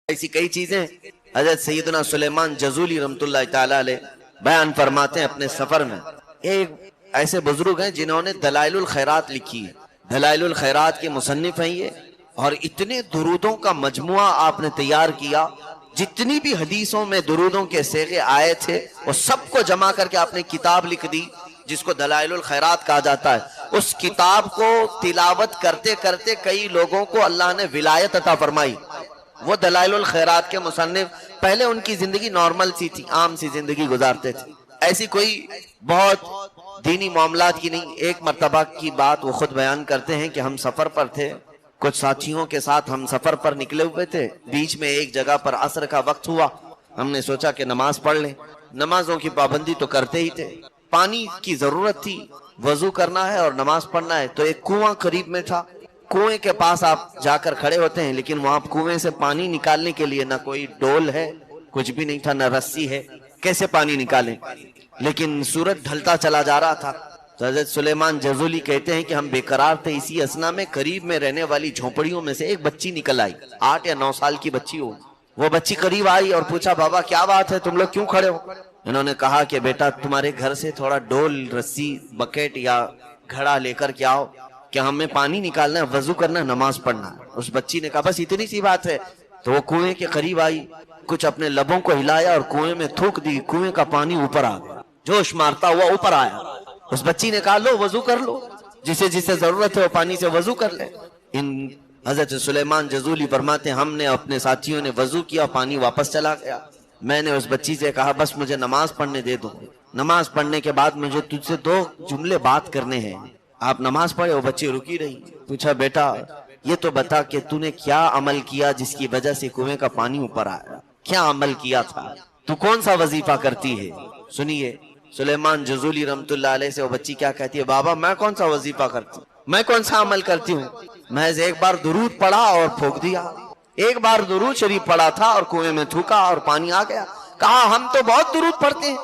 ایسی کئی چیزیں حضرت سیدنا سلیمان جزولی رحمۃ اللہ تعالی علیہ بیان فرماتے ہیں اپنے سفر میں۔ ایک ایسے بزرگ ہیں جنہوں نے دلائل الخیرات لکھی ہے، دلائل الخیرات کے مصنف ہیں یہ، اور اتنے درودوں کا مجموعہ آپ نے تیار کیا، جتنی بھی حدیثوں میں درودوں کے صیغے آئے تھے وہ سب کو جمع کر کے آپ نے کتاب لکھ دی جس کو دلائل الخیرات کہا جاتا ہے۔ اس کتاب کو تلاوت کرتے کرتے کئی لوگوں کو اللہ نے ولایت عطا فرمائی۔ وہ دلائل الخیرات کے مصنف پہلے ان کی زندگی نارمل سی تھی، عام سی زندگی گزارتے تھے، ایسی کوئی بہت دینی معاملات کی نہیں۔ ایک مرتبہ کی بات وہ خود بیان کرتے ہیں کہ ہم سفر پر تھے، کچھ ساتھیوں کے ساتھ ہم سفر پر نکلے ہوئے تھے، بیچ میں ایک جگہ پر عصر کا وقت ہوا، ہم نے سوچا کہ نماز پڑھ لیں، نمازوں کی پابندی تو کرتے ہی تھے، پانی کی ضرورت تھی، وضو کرنا ہے اور نماز پڑھنا ہے، تو ایک کنواں قریب میں تھا۔ کنویں کے پاس آپ جا کر کھڑے ہوتے ہیں لیکن وہاں کنویں سے پانی نکالنے کے لیے نہ کوئی ڈول ہے، کچھ بھی نہیں تھا، نہ رسی ہے، کیسے پانی نکالیں؟ لیکن سورج ڈھلتا چلا جا رہا تھا تو حضرت سلیمان جزولی کہتے ہیں کہ ہم بے قرار تھے، اسی اثنا میں قریب میں رہنے والی جھونپڑیوں میں سے ایک بچی نکل آئی، 8 یا 9 سال کی بچی ہو۔ وہ بچی قریب آئی اور پوچھا، بابا کیا بات ہے، تم لوگ کیوں کھڑے ہو؟ انہوں نے کہا کہ بیٹا تمہارے گھر سے تھوڑا ڈول، رسی، بکیٹ یا گھڑا لے کر کے آؤ کہ ہمیں پانی نکالنا ہے، وضو کرنا ہے، نماز پڑھنا ہے۔ اس بچی نے کہا بس اتنی سی بات ہے، تو وہ کنویں کے قریب آئی، کچھ اپنے لبوں کو ہلایا اور کنویں میں تھوک دی، کنویں کا پانی اوپر آ گیا، جوش مارتا ہوا اوپر آیا۔ اس بچی نے کہا لو وضو کر لو، جسے جسے ضرورت ہے وہ پانی سے وضو کر لے۔ حضرت سلیمان جزولی فرماتے ہیں ہم نے اپنے ساتھیوں نے وضو کیا، پانی واپس چلا گیا۔ میں نے اس بچی سے کہا بس مجھے نماز پڑھنے دے دو، نماز پڑھنے کے بعد مجھے تجھ سے 2 جملے بات کرنے ہیں۔ آپ نماز پڑھے؟ وہ بچی رکی رہی، پوچھا بیٹا یہ تو بتا کہ تو نے کیا عمل کیا جس کی وجہ سے کنویں کا پانی اوپر آیا، کیا عمل کیا تھا، تو کون سا وظیفہ کرتی ہے؟ سنیے سلیمان جزولی رحمۃ اللہ علیہ سے وہ بچی کیا کہتی ہے، بابا میں کون سا وظیفہ کرتی ہوں، میں کون سا عمل کرتی ہوں، محض ایک بار درود پڑھا اور پھونک دیا، ایک بار درود شریف پڑھا تھا اور کنویں میں تھوکا اور پانی آ گیا۔ کہا ہم تو بہت درود پڑھتے ہیں۔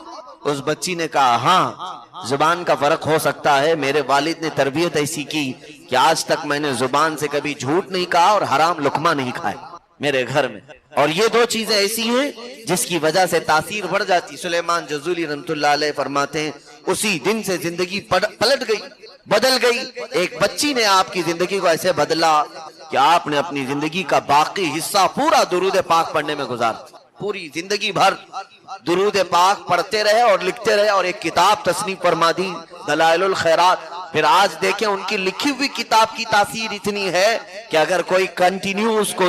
اس بچی نے کہا ہاں زبان کا فرق ہو سکتا ہے، میرے والد نے تربیت ایسی کی کہ آج تک میں نے زبان سے کبھی جھوٹ نہیں کہا اور حرام لقمہ نہیں کھایا میرے گھر میں، اور یہ 2 چیزیں ایسی ہیں جس کی وجہ سے تاثیر بڑھ جاتی۔ سلیمان جزولی رحمۃ اللہ علیہ فرماتے ہیں اسی دن سے زندگی پلٹ گئی، بدل گئی۔ ایک بچی نے آپ کی زندگی کو ایسے بدلا کہ آپ نے اپنی زندگی کا باقی حصہ پورا درود پاک پڑھنے میں گزارا، پوری زندگی بھر درود پاک پڑھتے رہے اور لکھتے رہے، اور ایک کتاب تصنیف فرما دی دلائل الخیرات۔ پھر آج دیکھیں ان کی لکھی ہوئی کتاب کی تاثیر اتنی ہے کہ اگر کوئی کنٹینیو اس کو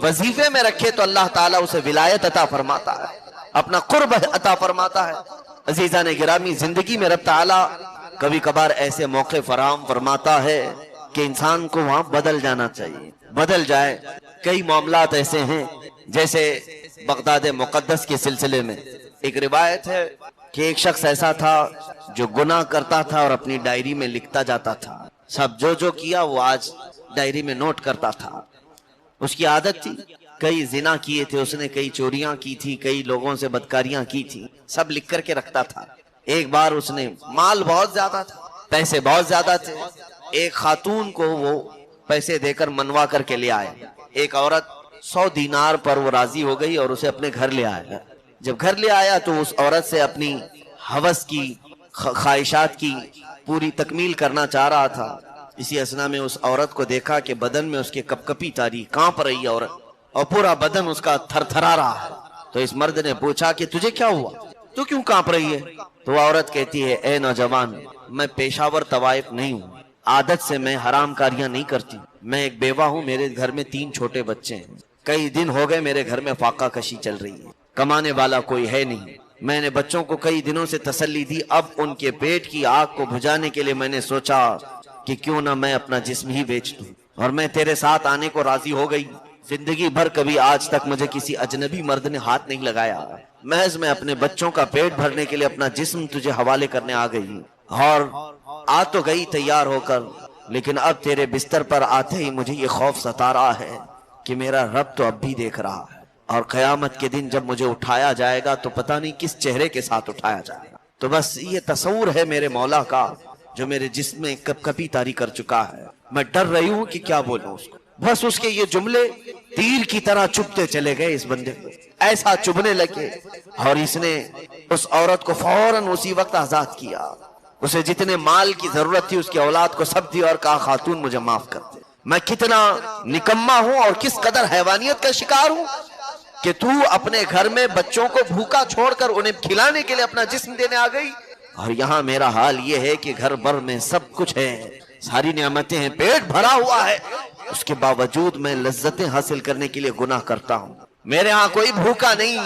وظیفے میں رکھے تو اللہ تعالیٰ اسے ولایت عطا فرماتا ہے، اپنا قرب عطا فرماتا ہے۔ عزیزان گرامی، زندگی میں رب تعالیٰ کبھی کبھار ایسے موقع فراہم فرماتا ہے کہ انسان کو وہاں بدل جانا چاہیے، بدل جائے۔ کئی معاملات ایسے ہیں، جیسے بغداد مقدس کے سلسلے میں ایک روایت ہے کہ ایک شخص ایسا تھا جو گناہ کرتا تھا اور اپنی ڈائری میں لکھتا جاتا تھا، سب جو کیا وہ آج ڈائری میں نوٹ کرتا تھا۔ اس کی عادت تھی، کئی زنا کیے تھے اس نے، کئی چوریاں کی تھی، کئی لوگوں سے بدکاریاں کی تھی، سب لکھ کر کے رکھتا تھا۔ ایک بار اس نے، مال بہت زیادہ تھا، پیسے بہت زیادہ تھے، ایک خاتون کو وہ پیسے دے کر منوا کر کے لے آیا۔ ایک عورت 100 دینار پر وہ راضی ہو گئی اور اسے اپنے گھر لے آیا۔ جب گھر لے آیا تو اس عورت سے اپنی ہوس کی، خواہشات کی پوری تکمیل کرنا چاہ رہا تھا۔ اسی اثنا میں اس عورت کو دیکھا کہ بدن میں اس کے کپ کپی تاری، کانپ رہی عورت اور پورا بدن اس کا تھر تھرا رہا ہے۔ تو اس مرد نے پوچھا کہ تجھے کیا ہوا، تو کیوں کانپ رہی ہے؟ تو وہ عورت کہتی ہے اے نوجوان، میں پیشہ ور طوائف نہیں ہوں، عادت سے میں حرام کاریاں نہیں کرتی، میں ایک بیوہ ہوں، میرے گھر میں 3 چھوٹے بچے ہیں، کئی دن ہو گئے میرے گھر میں فاقہ کشی چل رہی ہے، کمانے والا کوئی ہے نہیں، میں نے بچوں کو کئی دنوں سے تسلی دی، اب ان کے پیٹ کی آگ کو بجھانے کے لیے میں نے سوچا کہ کیوں نہ میں اپنا جسم ہی بیچ دوں، اور میں تیرے ساتھ آنے کو راضی ہو گئی۔ زندگی بھر کبھی آج تک مجھے کسی اجنبی مرد نے ہاتھ نہیں لگایا، محض میں اپنے بچوں کا پیٹ بھرنے کے لیے اپنا جسم تجھے حوالے کرنے آ گئی، اور آ تو گئی تیار ہو کر، لیکن اب تیرے بستر پر آتے ہی مجھے یہ خوف ستا رہا ہے کہ میرا رب تو اب بھی دیکھ رہا ہے، اور قیامت کے دن جب مجھے اٹھایا جائے گا تو پتہ نہیں کس چہرے کے ساتھ اٹھایا جائے گا۔ تو بس یہ تصور ہے میرے مولا کا جو میرے جسم میں کپ کپی طاری کر چکا ہے، میں ڈر رہی ہوں کہ کیا بولوں اس کو۔ بس اس کے یہ جملے تیر کی طرح چبھتے چلے گئے اس بندے کو، ایسا چبھنے لگے، اور اس نے اس عورت کو فوراً اسی وقت آزاد کیا، اسے جتنے مال کی ضرورت تھی اس کی اولاد کو سب دی، اور کہا خاتون مجھے معاف کر دے، میں کتنا نکما ہوں اور کس قدر حیوانیت کا شکار ہوں کہ تو اپنے گھر میں بچوں کو بھوکا چھوڑ کر انہیں کھلانے کے لیے اپنا جسم دینے آ گئی، اور یہاں میرا حال یہ ہے کہ گھر بھر میں سب کچھ ہے، ساری نعمتیں ہیں، پیٹ بھرا ہوا ہے، اس کے باوجود میں لذتیں حاصل کرنے کے لیے گناہ کرتا ہوں، میرے ہاں کوئی بھوکا نہیں،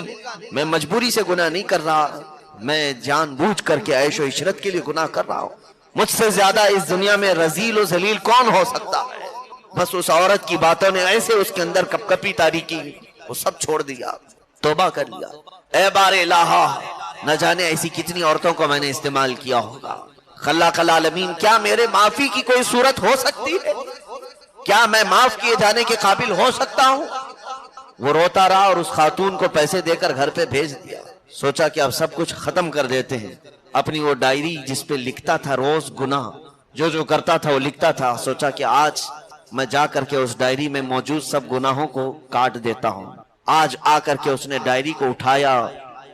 میں مجبوری سے گناہ نہیں کر رہا، میں جان بوجھ کر کے عیش و عشرت کے لیے گناہ کر رہا ہوں، مجھ سے زیادہ اس دنیا میں رذیل و ذلیل کون ہو سکتا ہے؟ بس اس عورت کی باتوں نے ایسے اس کے اندر کپ کپی تاری کی، وہ سب چھوڑ دیا، توبہ کر لیا۔ اے بار الہا، نہ جانے ایسی کتنی عورتوں کو میں نے استعمال کیا ہوگا، خلاق العالمین کیا میرے معافی کی کوئی صورت ہو سکتی ہے؟ کیا میں معاف کیے جانے کے قابل ہو سکتا ہوں؟ وہ روتا رہا اور اس خاتون کو پیسے دے کر گھر پہ بھیج دیا، سوچا کہ اب سب کچھ ختم کر دیتے ہیں، اپنی وہ ڈائری جس پہ لکھتا تھا روز گناہ جو کرتا تھا وہ لکھتا تھا، سوچا کہ آج میں جا کر کے اس ڈائری میں موجود سب گناہوں کو کاٹ دیتا ہوں۔ آج آ کر کے اس نے ڈائری کو اٹھایا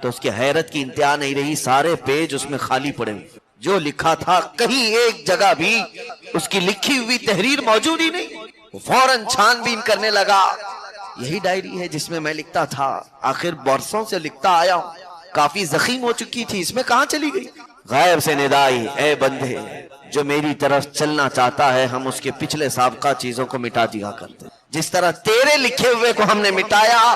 تو اس کی حیرت کی انتہا نہیں رہی، سارے پیج اس میں خالی پڑے ہوئے، جو لکھا تھا کہیں ایک جگہ بھی اس کی لکھی ہوئی تحریر موجود ہی نہیں۔ وہ فوراً چھان بین کرنے لگا، یہی ڈائری ہے جس میں میں لکھتا تھا، آخر برسوں سے لکھتا آیا ہوں، کافی زخیم ہو چکی تھی، اس میں کہاں چلی گئی؟ غیب سے ندائی، اے بندے جو میری طرف چلنا چاہتا ہے ہم اس کے پچھلے سابقہ چیزوں کو مٹا دیا کرتے، جس طرح تیرے لکھے ہوئے کو ہم نے مٹایا،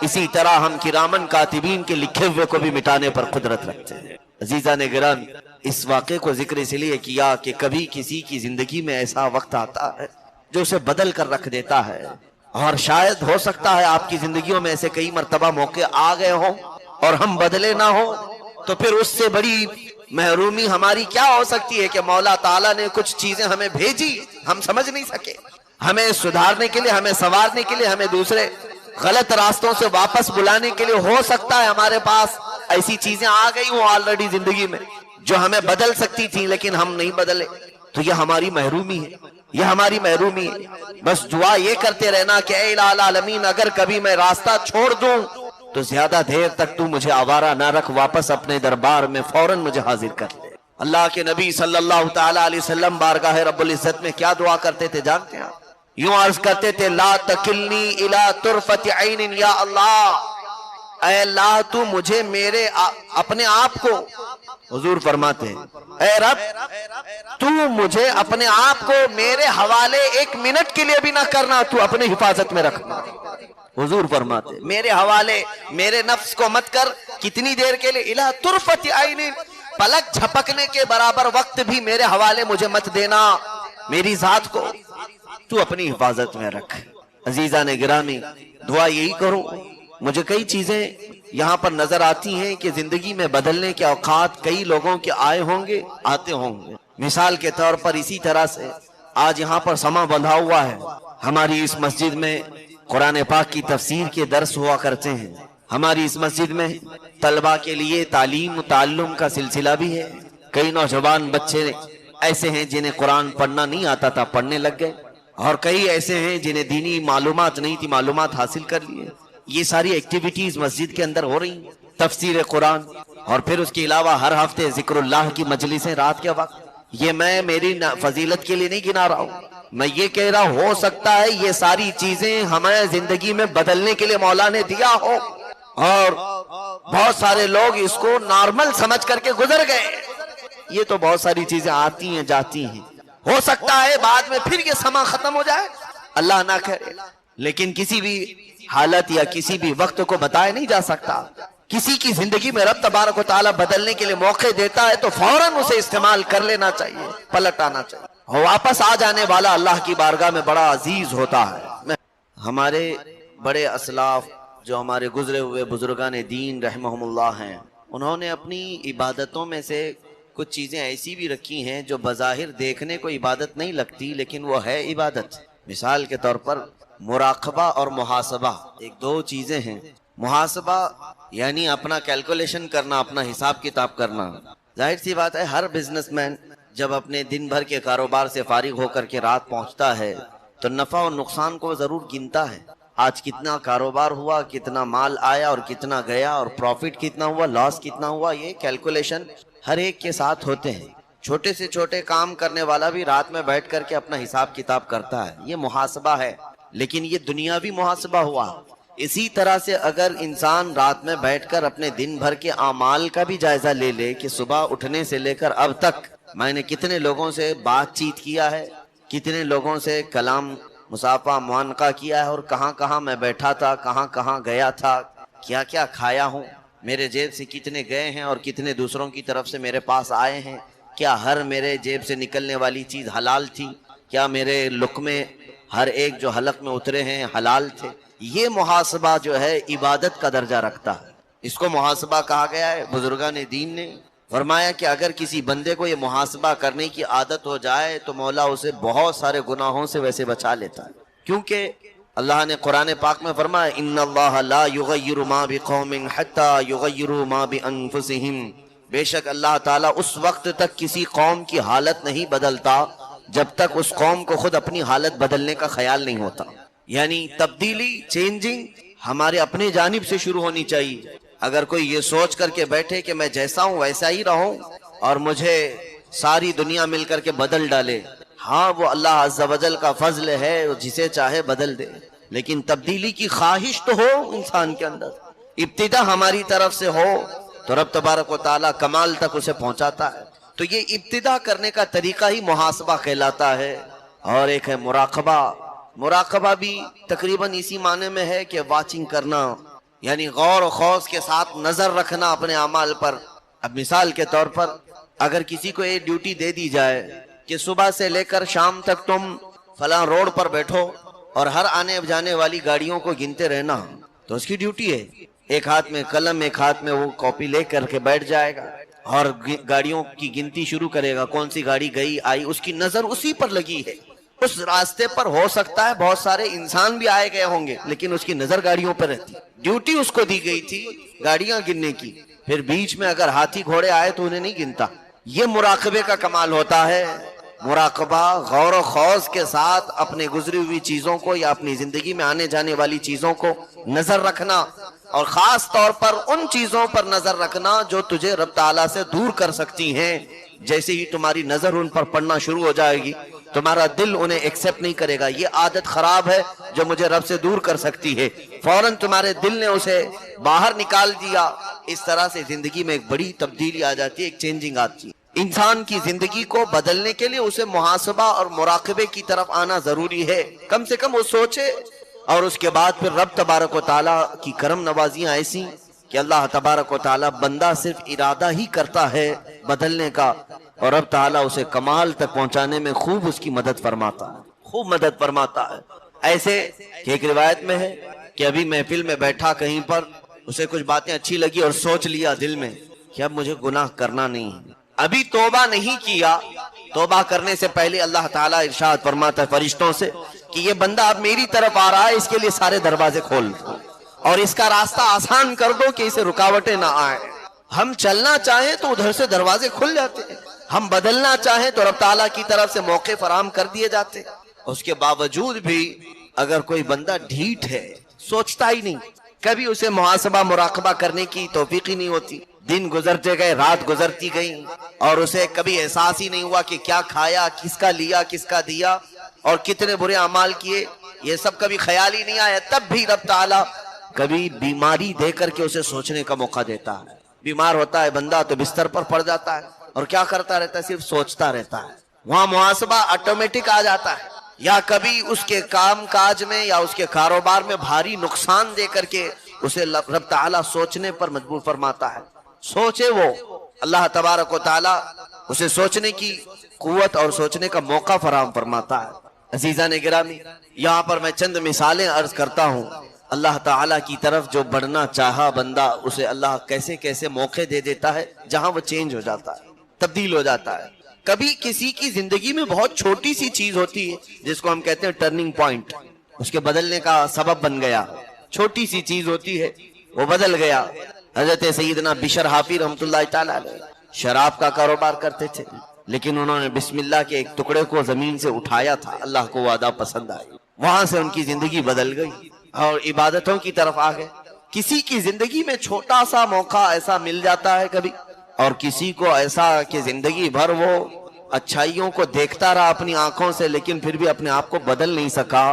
اسی طرح ہم کرامن کاتبین کے لکھے ہوئے کو بھی مٹانے پر قدرت رکھتے ہیں۔ عزیزان گرامی، اس واقعے کو ذکر اس لیے کیا کہ کبھی کسی کی زندگی میں ایسا وقت آتا ہے جو اسے بدل کر رکھ دیتا ہے، اور شاید ہو سکتا ہے آپ کی زندگیوں میں ایسے کئی مرتبہ موقع آ گئے ہوں اور ہم بدلے نہ ہوں، تو پھر اس سے بڑی محرومی ہماری کیا ہو سکتی ہے کہ مولا تعالیٰ نے کچھ چیزیں ہمیں بھیجی، ہم سمجھ نہیں سکے، ہمیں سدھارنے کے لیے، ہمیں سنوارنے کے لیے، ہمیں دوسرے غلط راستوں سے واپس بلانے کے لیے، ہو سکتا ہے ہمارے پاس ایسی چیزیں آ گئی ہوں آلریڈی زندگی میں جو ہمیں بدل سکتی تھیں لیکن ہم نہیں بدلے، تو یہ ہماری محرومی ہے، یہ ہماری محرومی ہے۔ بس دعا یہ کرتے رہنا کہ اے الہ العالمین اگر کبھی میں راستہ چھوڑ دوں تو زیادہ دیر تک تو مجھے آوارہ نہ رکھ، واپس اپنے دربار میں فوراً مجھے حاضر کر لے۔ اللہ کے نبی صلی اللہ تعالیٰ علیہ وسلم بارگاہ رب العزت میں کیا دعا کرتے تھے جانتے ہیں؟ یوں عرض کرتے تھے، لا تکلنی الی طرفت عین یا اللہ، اے اللہ تو مجھے میرے اپنے آپ کو، حضور فرماتے ہیں اے رب تو مجھے اپنے آپ کو میرے حوالے ایک منٹ کے لیے بھی نہ کرنا، تو اپنے حفاظت میں رکھنا۔ حضور فرماتے ہیں میرے حوالے میرے نفس کو مت کر، کتنی دیر کے لیے؟ الی طرفت عین، پلک جھپکنے کے برابر وقت بھی میرے حوالے مجھے مت دینا، میری ذات کو تو اپنی حفاظت میں رکھ۔ عزیزان گرامی، دعا یہی کرو۔ مجھے کئی چیزیں یہاں پر نظر آتی ہیں کہ زندگی میں بدلنے کے اوقات کئی لوگوں کے آئے ہوں گے، آتے ہوں گے۔ مثال کے طور پر اسی طرح سے آج یہاں پر سما بندھا ہوا ہے، ہماری اس مسجد میں قرآن پاک کی تفسیر کے درس ہوا کرتے ہیں، ہماری اس مسجد میں طلبہ کے لیے تعلیم و تعلم کا سلسلہ بھی ہے، کئی نوجوان بچے ایسے ہیں جنہیں قرآن پڑھنا نہیں آتا تھا، پڑھنے لگ گئے، اور کئی ایسے ہیں جنہیں دینی معلومات نہیں تھی، معلومات حاصل کر لیے۔ یہ ساری ایکٹیویٹیز مسجد کے اندر ہو رہی ہیں، تفسیر قرآن، اور پھر اس کے علاوہ ہر ہفتے ذکر اللہ کی مجلسیں رات کے وقت۔ یہ میں میری فضیلت کے لیے نہیں گنا رہا ہوں، میں یہ کہہ رہا ہو سکتا ہے یہ ساری چیزیں ہمیں زندگی میں بدلنے کے لیے مولا نے دیا ہو، اور بہت سارے لوگ اس کو نارمل سمجھ کر کے گزر گئے۔ یہ تو بہت ساری چیزیں آتی ہیں جاتی ہیں، ہو سکتا ہے بعد میں پھر یہ سما ختم ہو جائے، اللہ نہ کرے، لیکن کسی بھی حالت یا کسی بھی وقت کو بتایا نہیں جا سکتا۔ کسی کی زندگی میں رب تبارک و تعالیٰ بدلنے کے لیے موقع دیتا ہے تو فوراً اسے استعمال کر لینا چاہیے، پلٹ آنا چاہیے، واپس آ جانے والا اللہ کی بارگاہ میں بڑا عزیز ہوتا ہے۔ ہمارے بڑے اسلاف جو ہمارے گزرے ہوئے بزرگان دین رحمہم اللہ ہیں، انہوں نے اپنی عبادتوں میں سے کچھ چیزیں ایسی بھی رکھی ہیں جو بظاہر دیکھنے کو عبادت نہیں لگتی لیکن وہ ہے عبادت۔ مثال کے طور پر مراقبہ اور محاسبہ ایک دو چیزیں ہیں۔ محاسبہ یعنی اپنا کیلکولیشن کرنا، اپنا حساب کتاب کرنا۔ ظاہر سی بات ہے ہر بزنس مین جب اپنے دن بھر کے کاروبار سے فارغ ہو کر کے رات پہنچتا ہے تو نفع اور نقصان کو ضرور گنتا ہے۔ آج کتنا کاروبار ہوا، کتنا مال آیا اور کتنا گیا، اور پروفٹ کتنا ہوا، لاس کتنا ہوا، یہ کیلکولیشن ہر ایک کے ساتھ ہوتے ہیں۔ چھوٹے سے چھوٹے کام کرنے والا بھی رات میں بیٹھ کر کے اپنا حساب کتاب کرتا ہے، یہ محاسبہ ہے، لیکن یہ دنیاوی محاسبہ ہوا۔ اسی طرح سے اگر انسان رات میں بیٹھ کر اپنے دن بھر کے اعمال کا بھی جائزہ لے لے کہ صبح اٹھنے سے لے کر اب تک میں نے کتنے لوگوں سے بات چیت کیا ہے، کتنے لوگوں سے کلام مصافحہ معانقہ کیا ہے، اور کہاں کہاں میں بیٹھا تھا، کہاں کہاں گیا تھا، کیا کیا کھایا ہوں، میرے جیب سے کتنے گئے ہیں اور کتنے دوسروں کی طرف سے میرے پاس آئے ہیں، کیا ہر میرے جیب سے نکلنے والی چیز حلال تھی، کیا میرے لقمے ہر ایک جو حلق میں اترے ہیں حلال تھے۔ یہ محاسبہ جو ہے عبادت کا درجہ رکھتا ہے، اس کو محاسبہ کہا گیا ہے۔ بزرگان دین نے فرمایا کہ اگر کسی بندے کو یہ محاسبہ کرنے کی عادت ہو جائے تو مولا اسے بہت سارے گناہوں سے ویسے بچا لیتا ہے، کیونکہ اللہ نے قرآن پاک میں فرمایا ان اللہ لا یغیر ما بقوم حتی یغیروا ما بانفسہم، بے شک اللہ تعالیٰ اس وقت تک کسی قوم کی حالت نہیں بدلتا جب تک اس قوم کو خود اپنی حالت بدلنے کا خیال نہیں ہوتا۔ یعنی تبدیلی، چینجنگ ہمارے اپنے جانب سے شروع ہونی چاہیے۔ اگر کوئی یہ سوچ کر کے بیٹھے کہ میں جیسا ہوں ویسا ہی رہوں اور مجھے ساری دنیا مل کر کے بدل ڈالے، ہاں وہ اللہ عز و جل کا فضل ہے، جسے چاہے بدل دے، لیکن تبدیلی کی خواہش تو ہو انسان کے اندر، ابتدا ہماری طرف سے ہو تو رب تبارک و تعالیٰ کمال تک اسے پہنچاتا ہے۔ تو یہ ابتدا کرنے کا طریقہ ہی محاسبہ کہلاتا ہے۔ اور ایک ہے مراقبہ۔ مراقبہ بھی تقریباً اسی معنی میں ہے کہ واچنگ کرنا، یعنی غور و خوض کے ساتھ نظر رکھنا اپنے اعمال پر۔ اب مثال کے طور پر اگر کسی کو یہ ڈیوٹی دے دی جائے کہ صبح سے لے کر شام تک تم فلاں روڈ پر بیٹھو اور ہر آنے جانے والی گاڑیوں کو گنتے رہنا، تو اس کی ڈیوٹی ہے۔ ایک ہاتھ میں قلم، ایک ہاتھ میں وہ کاپی لے کر کے بیٹھ جائے گا اور گاڑیوں کی گنتی شروع کرے گا، کون سی گاڑی گئی آئی، اس کی نظر اسی پر لگی ہے۔ اس راستے پر ہو سکتا ہے بہت سارے انسان بھی آئے گئے ہوں گے، لیکن اس کی نظر گاڑیوں پر رہتی۔ ڈیوٹی اس کو دی گئی تھی گاڑیاں گننے کی، پھر بیچ میں اگر ہاتھی گھوڑے آئے تو انہیں نہیں گنتا۔ یہ مراقبے کا کمال ہوتا ہے۔ مراقبہ غور و خوض کے ساتھ اپنے گزری ہوئی چیزوں کو یا اپنی زندگی میں آنے جانے والی چیزوں کو نظر رکھنا، اور خاص طور پر ان چیزوں پر نظر رکھنا جو تجھے رب تعالیٰ سے دور کر سکتی ہیں۔ جیسے ہی تمہاری نظر ان پر پڑنا شروع ہو جائے گی، تمہارا دل انہیں ایکسپٹ نہیں کرے گا، یہ عادت خراب ہے جو مجھے رب سے دور کر سکتی ہے، فوراً تمہارے دل نے اسے باہر نکال دیا۔ اس طرح سے زندگی میں ایک بڑی تبدیلی آ جاتی ہے، ایک چینجنگ آتی ہے۔ انسان کی زندگی کو بدلنے کے لیے اسے محاسبہ اور مراقبے کی طرف آنا ضروری ہے۔ کم سے کم وہ سوچے، اور اس کے بعد پھر رب تبارک و تعالیٰ کی کرم نوازیاں ایسی کہ اللہ تبارک و تعالیٰ بندہ صرف ارادہ ہی کرتا ہے بدلنے کا، اور رب تعالیٰ اسے کمال تک پہنچانے میں خوب اس کی مدد فرماتا ہے، خوب مدد فرماتا ہے۔ ایسے کہ ایک روایت میں ہے کہ ابھی محفل میں بیٹھا کہیں پر، اسے کچھ باتیں اچھی لگی اور سوچ لیا دل میں کہ اب مجھے گناہ کرنا نہیں ہے، ابھی توبہ نہیں کیا۔ توبہ کرنے سے پہلے اللہ تعالیٰ ارشاد فرماتا ہے فرشتوں سے کہ یہ بندہ اب میری طرف آ رہا ہے، اس کے لیے سارے دروازے کھول دو اور اس کا راستہ آسان کر دو کہ اسے رکاوٹیں نہ آئیں۔ ہم چلنا چاہیں تو ادھر سے دروازے کھل جاتے ہیں، ہم بدلنا چاہیں تو رب تعالیٰ کی طرف سے موقع فراہم کر دیے جاتے ہیں۔ اس کے باوجود بھی اگر کوئی بندہ ڈھیٹ ہے، سوچتا ہی نہیں، کبھی اسے محاسبہ مراقبہ کرنے کی توفیق ہی نہیں ہوتی، دن گزرتے گئے، رات گزرتی گئی، اور اسے کبھی احساس ہی نہیں ہوا کہ کیا کھایا، کس کا لیا، کس کا دیا، اور کتنے برے اعمال کیے، یہ سب کبھی خیال ہی نہیں آیا، تب بھی رب تعالیٰ کبھی بیماری دے کر کے اسے سوچنے کا موقع دیتا ہے۔ بیمار ہوتا ہے بندہ تو بستر پر پڑ جاتا ہے اور کیا کرتا رہتا ہے، صرف سوچتا رہتا ہے، وہاں محاسبہ آٹومیٹک آ جاتا ہے۔ یا کبھی اس کے کام کاج میں یا اس کے کاروبار میں بھاری نقصان دے کر کے اسے رب تعالیٰ سوچنے پر مجبور فرماتا ہے، سوچے وہ، اللہ تبارک و تعالیٰ اسے سوچنے کی قوت اور سوچنے کا موقع فراہم فرماتا ہے۔ عزیزان گرامی، یہاں پر میں چند مثالیں عرض کرتا ہوں۔ اللہ تعالیٰ کی طرف جو بڑھنا چاہا بندہ، اسے اللہ کیسے کیسے موقع دے دیتا ہے جہاں وہ چینج ہو جاتا ہے، تبدیل ہو جاتا ہے۔ کبھی کسی کی زندگی میں بہت چھوٹی سی چیز ہوتی ہے جس کو ہم کہتے ہیں ٹرننگ پوائنٹ، اس کے بدلنے کا سبب بن گیا، چھوٹی سی چیز ہوتی ہے وہ بدل گیا۔ حضرت سیدنا بشر حافی رحمۃ اللہ تعالیٰ علیہ شراب کا کاروبار کرتے تھے، لیکن انہوں نے بسم اللہ کے ایک ٹکڑے کو زمین سے اٹھایا تھا، اللہ کو وہ ادا پسند آئی، وہاں سے ان کی زندگی بدل گئی۔ اور عبادتوں کی طرف آ گئے. کسی کی زندگی میں چھوٹا سا موقع ایسا مل جاتا ہے کبھی، اور کسی کو ایسا کہ زندگی بھر وہ اچھائیوں کو دیکھتا رہا اپنی آنکھوں سے لیکن پھر بھی اپنے آپ کو بدل نہیں سکا.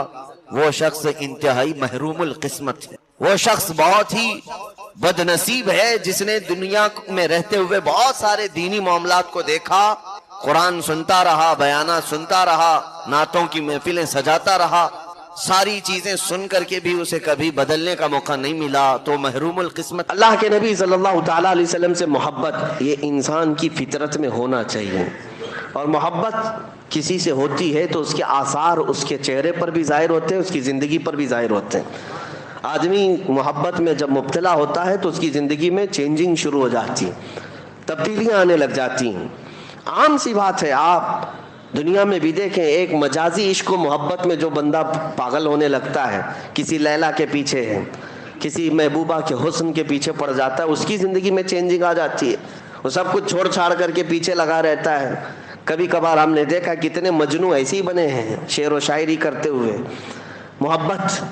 وہ شخص انتہائی محروم القسمت ہے. وہ شخص بہت ہی بد نصیب ہے جس نے دنیا میں رہتے ہوئے بہت سارے دینی معاملات کو دیکھا، قرآن سنتا رہا، بیانات سنتا رہا، نعتوں کی محفلیں سجاتا رہا، ساری چیزیں سن کر کے بھی اسے کبھی بدلنے کا موقع نہیں ملا. تو محروم القسمت. اللہ کے نبی صلی اللہ تعالیٰ علیہ وسلم سے محبت یہ انسان کی فطرت میں ہونا چاہیے، اور محبت کسی سے ہوتی ہے تو اس کے آثار اس کے چہرے پر بھی ظاہر ہوتے ہیں، اس کی زندگی پر بھی ظاہر ہوتے ہیں. آدمی محبت میں جب مبتلا ہوتا ہے تو اس کی زندگی میں چینجنگ شروع ہو جاتی ہے، تبدیلیاں آنے لگ جاتی ہیں. عام سی بات ہے، آپ دنیا میں بھی دیکھیں، ایک مجازی عشق و محبت میں جو بندہ پاگل ہونے لگتا ہے، کسی لیلا کے پیچھے ہے، کسی محبوبہ کے حسن کے پیچھے پڑ جاتا ہے، اس کی زندگی میں چینجنگ آ جاتی ہے. وہ سب کچھ چھوڑ چھاڑ کر کے پیچھے لگا رہتا ہے. کبھی کبھار ہم نے دیکھا کتنے مجنوں ایسے ہی بنے ہیں شعر و شاعری کرتے ہوئے. محبت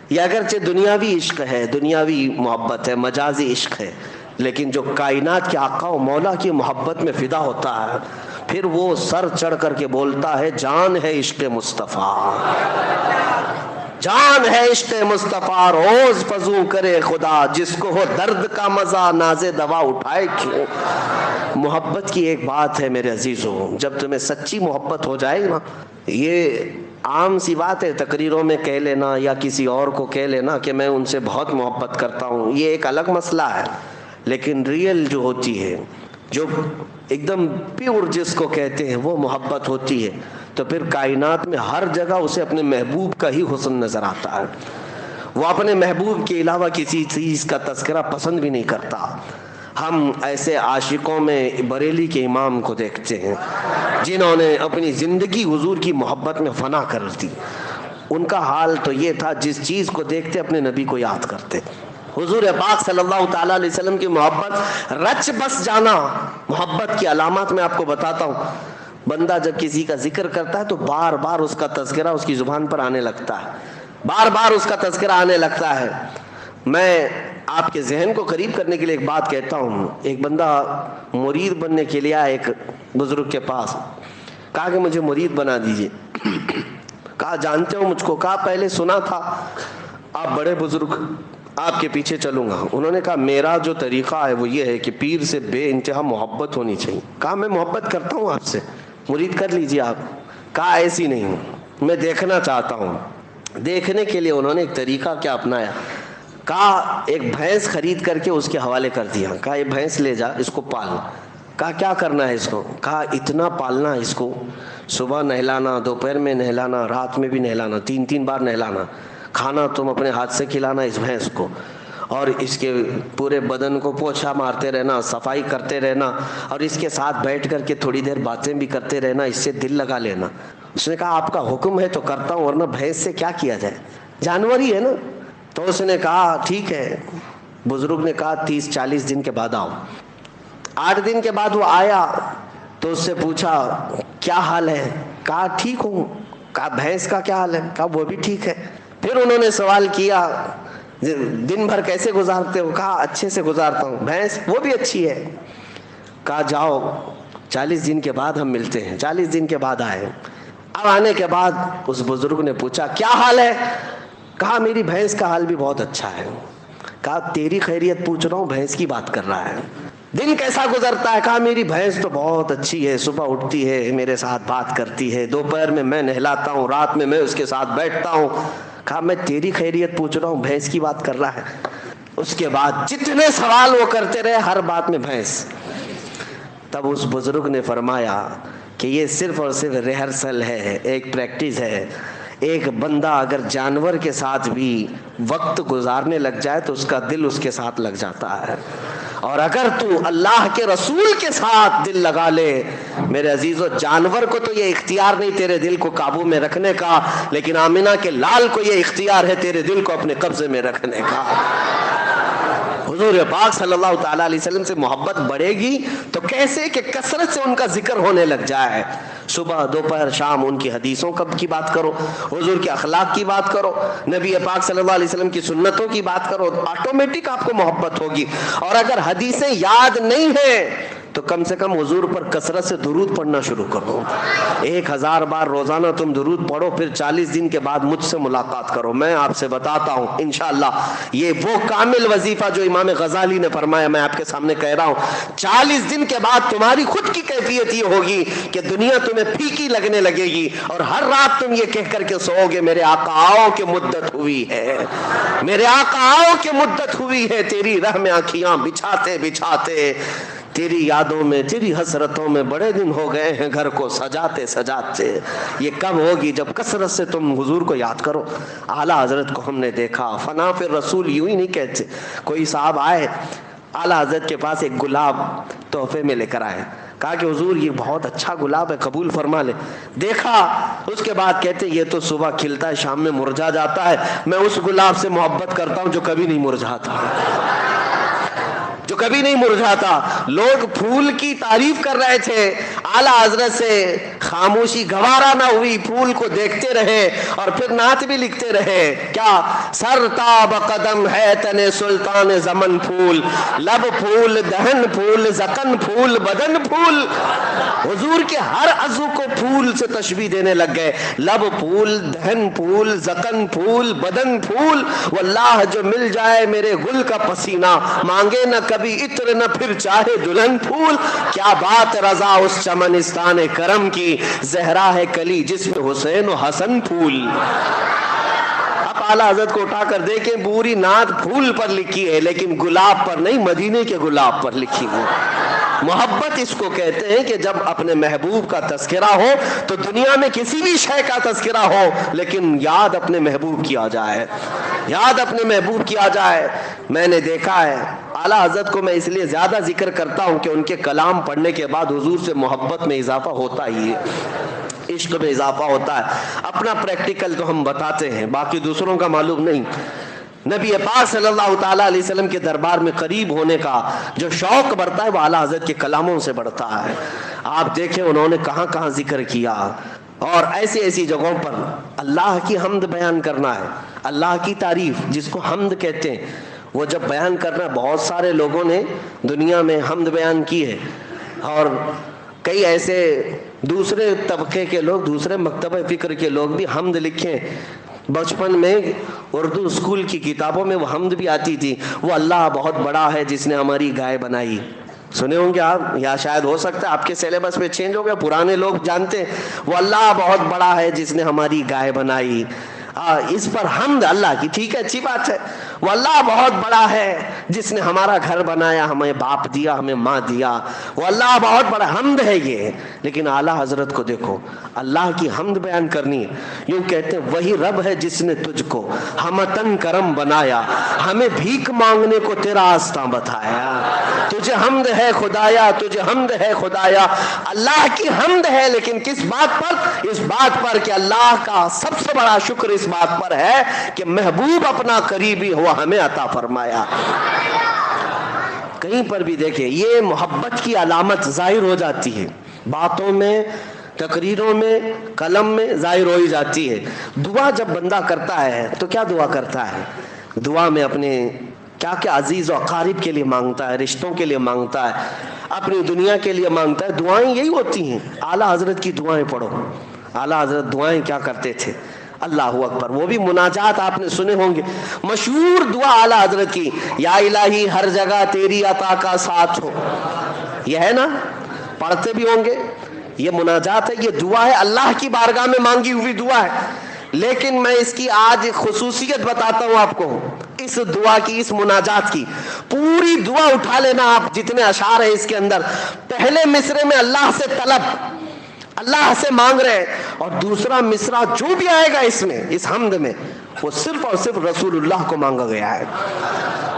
یہ اگرچہ دنیاوی عشق ہے، دنیاوی محبت ہے، مجازی عشق ہے، لیکن جو کائنات کے آقا و مولا کی محبت میں فدا ہوتا ہے پھر وہ سر چڑھ کر کے بولتا ہے جان ہے عشق مصطفیٰ، جان ہے عشق مصطفیٰ، روز فضوں کرے خدا، جس کو ہو درد کا مزہ ناز دوا اٹھائے کیوں. محبت کی ایک بات ہے میرے عزیزوں، جب تمہیں سچی محبت ہو جائے نا، یہ عام سی بات ہے تقریروں میں کہہ لینا یا کسی اور کو کہہ لینا کہ میں ان سے بہت محبت کرتا ہوں، یہ ایک الگ مسئلہ ہے. لیکن ریئل جو ہوتی ہے، جو ایک دم پیور جس کو کہتے ہیں، وہ محبت ہوتی ہے تو پھر کائنات میں ہر جگہ اسے اپنے محبوب کا ہی حسن نظر آتا ہے. وہ اپنے محبوب کے علاوہ کسی چیز کا تذکرہ پسند بھی نہیں کرتا. ہم ایسے عاشقوں میں بریلی کے امام کو دیکھتے ہیں جنہوں نے اپنی زندگی حضور کی محبت میں فنا کر دی. ان کا حال تو یہ تھا جس چیز کو دیکھتے اپنے نبی کو یاد کرتے. حضور پاک صلی اللہ تعالیٰ علیہ وسلم کی محبت رچ بس جانا. محبت کی علامات میں آپ کو بتاتا ہوں. بندہ جب کسی کا ذکر کرتا ہے تو بار بار اس کا تذکرہ اس کی زبان پر آنے لگتا ہے، بار بار اس کا تذکرہ آنے لگتا ہے. میں آپ کے ذہن کو قریب کرنے کے لیے ایک بات کہتا ہوں. ایک بندہ مرید بننے کے لیے ایک بزرگ کے پاس، کہا کہ مجھے مرید بنا دیجئے. کہا جانتے ہو مجھ کو؟ کہا پہلے سنا تھا آپ بڑے بزرگ، آپ کے پیچھے چلوں گا. انہوں نے کہا میرا جو طریقہ ہے وہ یہ ہے کہ پیر سے بے انتہا محبت ہونی چاہیے. کہا میں محبت کرتا ہوں آپ سے، مرید کر لیجئے آپ. کہا ایسی نہیں ہوں، میں دیکھنا چاہتا ہوں. دیکھنے کے لیے انہوں نے ایک طریقہ کیا اپنایا، کہا ایک بھینس خرید کر کے اس کے حوالے کر دیا. کہا یہ بھینس لے جا، اس کو پال. کہا کیا کرنا ہے اس کو؟ کہا اتنا پالنا ہے اس کو، صبح نہلانا، دوپہر میں نہلانا، رات میں بھی نہلانا، 3 بار نہلانا. کھانا تم اپنے ہاتھ سے کھلانا اس بھینس کو، اور اس کے پورے بدن کو پوچھا مارتے رہنا، صفائی کرتے رہنا، اور اس کے ساتھ بیٹھ کر کے تھوڑی دیر باتیں بھی کرتے رہنا، اس سے دل لگا لینا. اس نے کہا آپ کا حکم ہے تو کرتا ہوں، ورنہ بھینس سے کیا کیا جائے، جانور ہی ہے نا. تو اس نے کہا ٹھیک ہے. بزرگ نے کہا 30-40 دن کے بعد آؤ. 8 دن کے بعد وہ آیا تو اس سے پوچھا کیا حال ہے؟ کہا ٹھیک ہوں. کہا بھینس کا کیا حال ہے؟ کہا وہ بھی ٹھیک ہے. پھر انہوں نے سوال کیا دن بھر کیسے گزارتے ہو؟ کہا اچھے سے گزارتا ہوں. بھینس وہ بھی اچھی ہے. کہا جاؤ 40 دن کے بعد ہم ملتے ہیں. 40 دن کے بعد آئے. اب آنے کے بعد اس بزرگ نے پوچھا کیا حال ہے؟ کہا میری بھینس کا حال بھی بہت اچھا ہے. کہا تیری خیریت پوچھ رہا ہوں، بھینس کی بات کر رہا ہے. دن کیسا گزرتا ہے؟ کہا میری بھینس تو بہت اچھی ہے، صبح اٹھتی ہے میرے ساتھ بات کرتی ہے، دوپہر میں نہلاتا ہوں، رات میں اس کے ساتھ بیٹھتا ہوں. کہا میں تیری خیریت پوچھ رہا ہوں، بھینس کی بات کر رہا ہے. اس کے بعد جتنے سوال وہ کرتے رہے ہر بات میں بھینس. تب اس بزرگ نے فرمایا کہ یہ صرف اور صرف ریہرسل ہے، ایک پریکٹس ہے. ایک بندہ اگر جانور کے ساتھ بھی وقت گزارنے لگ جائے تو اس کا دل اس کے ساتھ لگ جاتا ہے، اور اگر تو اللہ کے رسول کے ساتھ دل لگا لے میرے عزیزو، جانور کو تو یہ اختیار نہیں تیرے دل کو قابو میں رکھنے کا، لیکن آمنہ کے لال کو یہ اختیار ہے تیرے دل کو اپنے قبضے میں رکھنے کا. حضور پاک صلی اللہ تعالیٰ علیہ وسلم سے محبت بڑھے گی تو کیسے کہ کثرت سے ان کا ذکر ہونے لگ جائے. صبح دوپہر شام ان کی حدیثوں کی بات کرو, حضور کے اخلاق کی بات کرو, نبی پاک صلی اللہ علیہ وسلم کی سنتوں کی بات کرو, آٹومیٹک آپ کو محبت ہوگی. اور اگر حدیثیں یاد نہیں ہیں تو کم سے کم حضور پر کثرت سے درود پڑھنا شروع کرو. 1000 بار روزانہ تم درود پڑھو, پھر 40 دن کے بعد مجھ سے ملاقات کرو. میں آپ سے بتاتا ہوں انشاءاللہ یہ وہ کامل وظیفہ جو امام غزالی نے فرمایا, میں آپ کے سامنے کہہ رہا ہوں. 40 دن کے بعد تمہاری خود کی کیفیت یہ ہوگی کہ دنیا تمہیں پھیکی لگنے لگے گی, اور ہر رات تم یہ کہہ کر کے سو گے میرے آقا آؤ کہ مدت ہوئی ہے, میرے آقا آؤ کہ مدت ہوئی ہے. تیری راہ میں آنکھیاں بچھاتے بچھاتے, تیری یادوں میں تیری حسرتوں میں بڑے دن ہو گئے ہیں گھر کو سجاتے سجاتے. یہ کب ہوگی؟ جب کثرت سے تم حضور کو یاد کرو. اعلیٰ حضرت کو ہم نے دیکھا, فنا پھر رسول یوں ہی نہیں کہتے. کوئی صاحب آئے اعلیٰ حضرت کے پاس, ایک گلاب تحفے میں لے کر آئے. کہا کہ حضور یہ بہت اچھا گلاب ہے, قبول فرما لے. دیکھا, اس کے بعد کہتے یہ تو صبح کھلتا ہے شام میں مرجھا جاتا ہے, میں اس گلاب سے محبت کرتا ہوں جو کبھی نہیں مرجھاتا, جو کبھی نہیں مرجھاتا. لوگ پھول کی تعریف کر رہے تھے, اعلیٰ حضرت سے خاموشی گوارا نہ ہوئی, پھول کو دیکھتے رہے اور پھر نعت بھی لکھتے رہے. کیا سر تاب قدم ہے تن سلطان زمن پھول, لب پھول دہن پھول زکن پھول بدن پھول. حضور کے ہر عضو کو پھول سے تشبیہ دینے لگ گئے. لب پھول دہن پھول زکن پھول بدن پھول. واللہ جو مل جائے میرے گل کا پسینہ, مانگے نہ کبھی عطر نہ پھر چاہے دلہن پھول. کیا بات رضا اس چمنستان کرم کی, زہرا ہے کلی جس میں حسین و حسن پھول. اب اعلیٰ حضرت کو اٹھا کر دیکھیں, پوری نعت پھول پر لکھی ہے لیکن گلاب پر نہیں, مدینے کے گلاب پر لکھی ہے. محبت اس کو کہتے ہیں کہ جب اپنے محبوب کا تذکرہ ہو تو دنیا میں کسی بھی شے کا تذکرہ ہو لیکن یاد اپنے محبوب کی آ جائے, یاد اپنے محبوب کی آ جائے. میں نے دیکھا ہے اعلیٰ حضرت کو میں اس لیے زیادہ ذکر کرتا ہوں کہ ان کے کلام پڑھنے کے بعد حضور سے محبت میں اضافہ ہوتا ہی ہے, عشق میں اضافہ ہوتا ہے. اپنا پریکٹیکل تو ہم بتاتے ہیں, باقی دوسروں کا معلوم نہیں. نبی پاک صلی اللہ تعالیٰ علیہ وسلم کے دربار میں قریب ہونے کا جو شوق بڑھتا ہے وہ اعلیٰ حضرت کے کلاموں سے بڑھتا ہے. آپ دیکھیں انہوں نے کہاں کہاں ذکر کیا, اور ایسی ایسی جگہوں پر اللہ کی حمد بیان کرنا ہے, اللہ کی تعریف جس کو حمد کہتے ہیں, وہ جب بیان کرنا. بہت سارے لوگوں نے دنیا میں حمد بیان کی ہے, اور کئی ایسے دوسرے طبقے کے لوگ, دوسرے مکتبہ فکر کے لوگ بھی حمد لکھیں. بچپن میں اردو اسکول کی کتابوں میں وہ حمد بھی آتی تھی, وہ اللہ بہت بڑا ہے جس نے ہماری گائے بنائی. سنے ہوں گے آپ, یا شاید ہو سکتا ہے آپ کے سیلیبس میں چینج ہو گیا, پرانے لوگ جانتے ہیں. وہ اللہ بہت بڑا ہے جس نے ہماری گائے بنائی. اس پر حمد اللہ کی, ٹھیک ہے اچھی بات ہے. وہ اللہ بہت بڑا ہے جس نے ہمارا گھر بنایا, ہمیں باپ دیا, ہمیں ماں دیا. وہ اللہ بہت بڑا حمد ہے یہ. لیکن اعلیٰ حضرت کو دیکھو, اللہ کی حمد بیان کرنی ہے. یوں کہتے ہیں وہی رب ہے جس نے تجھ کو ہمتن کرم بنایا, ہمیں بھیک مانگنے کو تیرا آستاں بتایا. تجھے حمد ہے خدایا, تجھے حمد ہے خدایا. اللہ کی حمد ہے, لیکن کس بات پر؟ اس بات پر کہ اللہ کا سب سے بڑا شکر اس بات پر ہے کہ محبوب اپنا قریبی ہوا ہمیں عطا فرمایا. کہیں پر بھی دیکھیں یہ محبت کی علامت ظاہر ہو جاتی ہے, باتوں میں, تقریروں میں, قلم میں ظاہر ہو ہی جاتی ہے. دعا جب بندہ کرتا ہے تو کیا دعا کرتا ہے؟ دعا میں اپنے کیا کیا عزیز و اقارب کے لیے مانگتا ہے, رشتوں کے لیے مانگتا ہے, اپنی دنیا کے لیے مانگتا ہے. دعائیں یہی ہوتی ہیں. اعلیٰ حضرت کی دعائیں پڑھو. اعلیٰ حضرت دعائیں کیا کرتے تھے؟ اللہ اکبر. وہ بھی مناجات آپ نے سنے ہوں گے, مشہور دعا اعلیٰ حضرت کی, یا الہی ہر جگہ تیری عطا کا ساتھ ہو. یہ ہے نا, پڑھتے بھی ہوں گے. یہ مناجات ہے, یہ دعا ہے, اللہ کی بارگاہ میں مانگی ہوئی دعا ہے. لیکن میں اس کی آج خصوصیت بتاتا ہوں آپ کو, اس دعا کی, اس مناجات کی. پوری دعا اٹھا لینا آپ, جتنے اشعار ہیں اس کے اندر. پہلے مصرے میں اللہ سے طلب, اللہ سے مانگ رہے, اور دوسرا مصرع جو بھی آئے گا اس میں, اس حمد میں, وہ صرف اور صرف رسول اللہ کو مانگا گیا ہے.